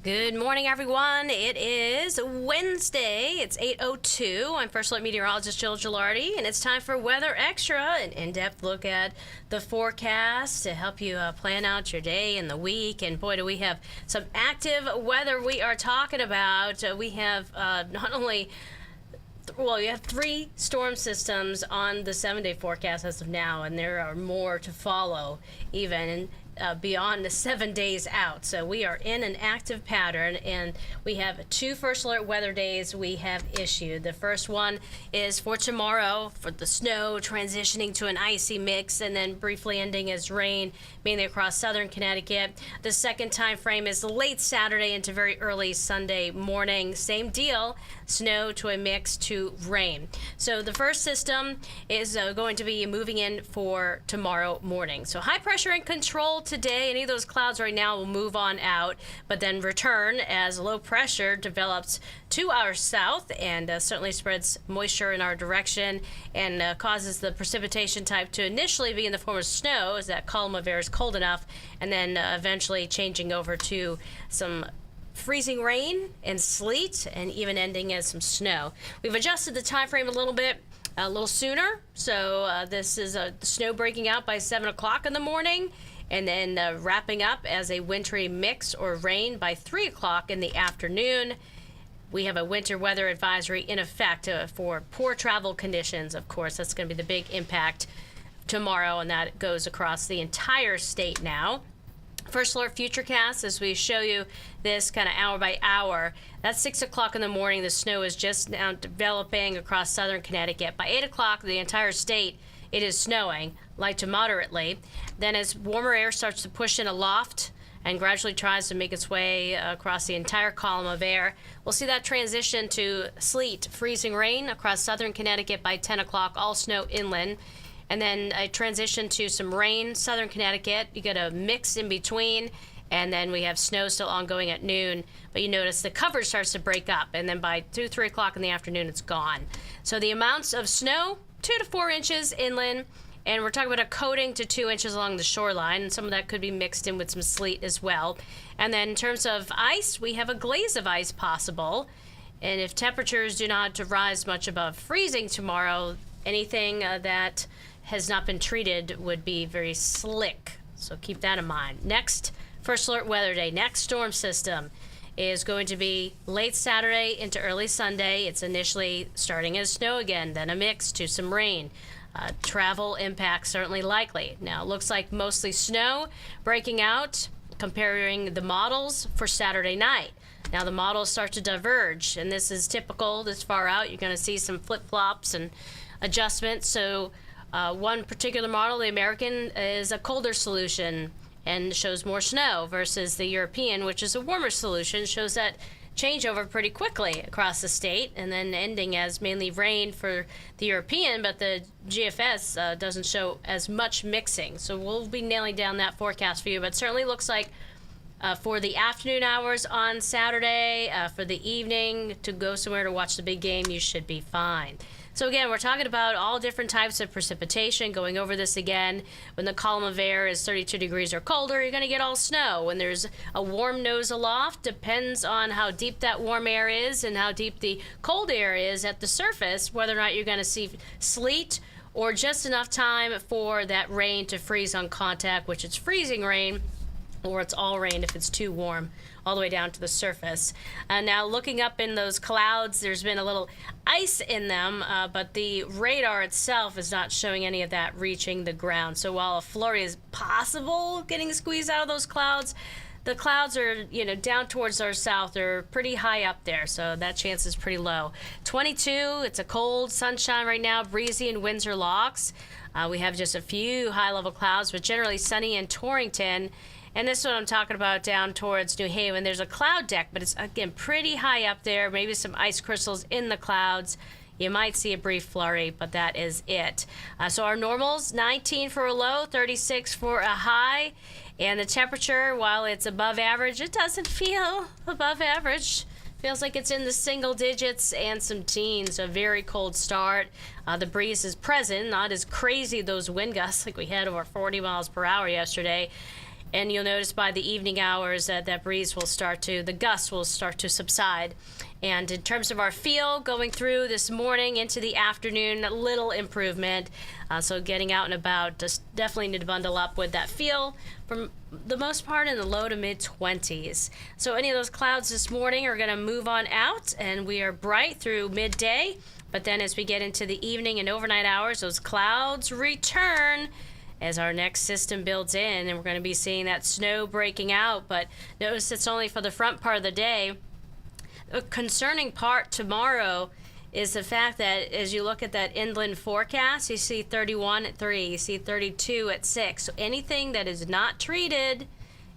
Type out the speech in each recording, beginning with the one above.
Good morning, everyone. It is Wednesday. It's 8:02. I'm First Alert Meteorologist Jill Gilardi, and it's time for Weather Extra, an in-depth look at the forecast to help you plan out your day and the week. And boy, do we have some active weather we are talking about. We have not only you have 3 storm systems on the 7-day forecast as of now, and there are more to follow even beyond the 7 days out. So we are in an active pattern, and we have 2 first alert weather days we have issued. The first one is for tomorrow for the snow transitioning to an icy mix and then briefly ending as rain, mainly across southern Connecticut. The second time frame is late Saturday into very early Sunday morning. Same deal, snow to a mix to rain. So the first system is going to be moving in for tomorrow morning. So high pressure in control today. Any of those clouds right now will move on out, but then return as low pressure develops to our south and certainly spreads moisture in our direction and causes the precipitation type to initially be in the form of snow as that column of air is cold enough, and then eventually changing over to some freezing rain and sleet and even ending as some snow. We've adjusted the time frame a little bit. A little sooner, so this is the snow breaking out by 7 o'clock in the morning, and then wrapping up as a wintry mix or rain by 3 o'clock in the afternoon. We have a winter weather advisory in effect for poor travel conditions. Of course, that's going to be the big impact tomorrow, and that goes across the entire state now. First alert futurecast, as we show you this kind of hour by hour. That's 6 o'clock in the morning. The snow is just now developing across southern Connecticut. By 8 o'clock, the entire state, it is snowing, light to moderately. Then as warmer air starts to push in aloft and gradually tries to make its way across the entire column of air, we'll see that transition to sleet, freezing rain across southern Connecticut by 10 o'clock, all snow inland. And then a transition to some rain, southern Connecticut. You get a mix in between, and then we have snow still ongoing at noon. But you notice the cover starts to break up, and then by 2, 3 o'clock in the afternoon, it's gone. So the amounts of snow, 2 to 4 inches inland, and we're talking about a coating to 2 inches along the shoreline, and some of that could be mixed in with some sleet as well. And then in terms of ice, we have a glaze of ice possible. And if temperatures do not rise much above freezing tomorrow, anything that has not been treated would be very slick. So keep that in mind. Next first alert weather day, next storm system is going to be late Saturday into early Sunday. It's initially starting as snow again, then a mix to some rain. Travel impact certainly likely. Now it looks like mostly snow breaking out, comparing the models for Saturday night. Now the models start to diverge, and this is typical this far out. You're going to see some flip-flops and adjustments. So one particular model, the American, is a colder solution and shows more snow versus the European, which is a warmer solution, shows that changeover pretty quickly across the state and then ending as mainly rain for the European, but the GFS doesn't show as much mixing. So we'll be nailing down that forecast for you, but certainly looks like for the afternoon hours on Saturday, for the evening to go somewhere to watch the big game, you should be fine. So again, we're talking about all different types of precipitation, going over this again. When the column of air is 32 degrees or colder, you're going to get all snow. When there's a warm nose aloft, depends on how deep that warm air is and how deep the cold air is at the surface, whether or not you're going to see sleet or just enough time for that rain to freeze on contact, which is freezing rain, or it's all rain if it's too warm, all the way down to the surface. Now looking up in those clouds, there's been a little ice in them, but the radar itself is not showing any of that reaching the ground. So while a flurry is possible getting squeezed out of those clouds, the clouds are, down towards our south. They're pretty high up there, so that chance is pretty low. 22, it's a cold sunshine right now, breezy in Windsor Locks. We have just a few high-level clouds, but generally sunny in Torrington. And this is what I'm talking about down towards New Haven. There's a cloud deck, but it's, again, pretty high up there. Maybe some ice crystals in the clouds. You might see a brief flurry, but that is it. So our normals, 19 for a low, 36 for a high. And the temperature, while it's above average, it doesn't feel above average. Feels like it's in the single digits and some teens. A very cold start. The breeze is present, not as crazy those wind gusts like we had over 40 miles per hour yesterday. And you'll notice by the evening hours that the gusts will start to subside. And in terms of our feel going through this morning into the afternoon, a little improvement. So getting out and about, just definitely need to bundle up with that feel. For the most part, in the low to mid 20s. So any of those clouds this morning are going to move on out, and we are bright through midday. But then as we get into the evening and overnight hours, those clouds return as our next system builds in, and we're going to be seeing that snow breaking out. But notice it's only for the front part of the day. A concerning part tomorrow is the fact that as you look at that inland forecast, you see 31 at 3, you see 32 at 6. So anything that is not treated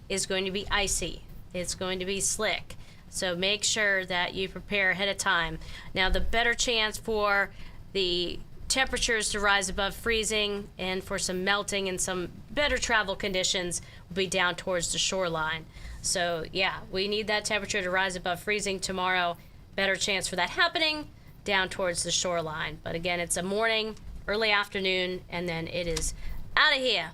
is going to be icy. It's going to be slick. So make sure that you prepare ahead of time. Now, the better chance for the temperatures to rise above freezing and for some melting and some better travel conditions will be down towards the shoreline. So yeah, we need that temperature to rise above freezing tomorrow. Better chance for that happening down towards the shoreline. But again, it's a morning, early afternoon, and then it is out of here.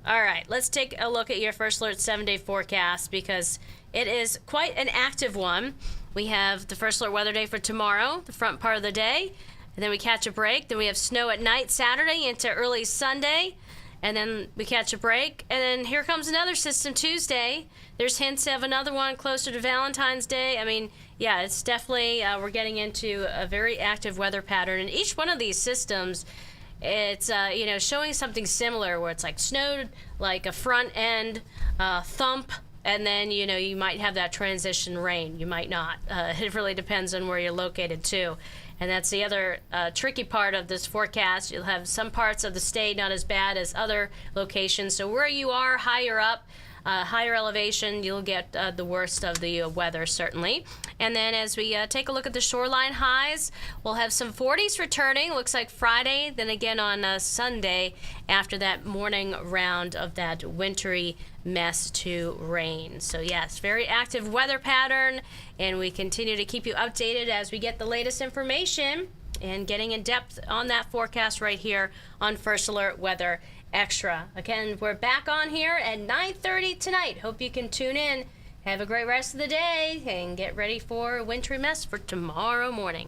All right, let's take a look at your First Alert 7-day forecast because it is quite an active one. We have the First Alert weather day for tomorrow, the front part of the day. And then we catch a break. Then we have snow at night Saturday into early Sunday. And then we catch a break. And then here comes another system Tuesday. There's hints of another one closer to Valentine's Day. I mean, yeah, it's definitely, we're getting into a very active weather pattern. And each one of these systems, it's, showing something similar where it's like snowed, like a front end thump. And then, you might have that transition rain. You might not. It really depends on where you're located, too. And that's the other tricky part of this forecast. You'll have some parts of the state not as bad as other locations. So where you are higher up, higher elevation, you'll get the worst of the weather, certainly. And then as we take a look at the shoreline highs, we'll have some 40s returning. Looks like Friday, then again on Sunday after that morning round of that wintry mess to rain. So yes, very active weather pattern, and we continue to keep you updated as we get the latest information and getting in depth on that forecast right here on First Alert Weather Extra. Again, we're back on here at 9:30 tonight. Hope you can tune in. Have a great rest of the day and get ready for a wintry mess for tomorrow morning.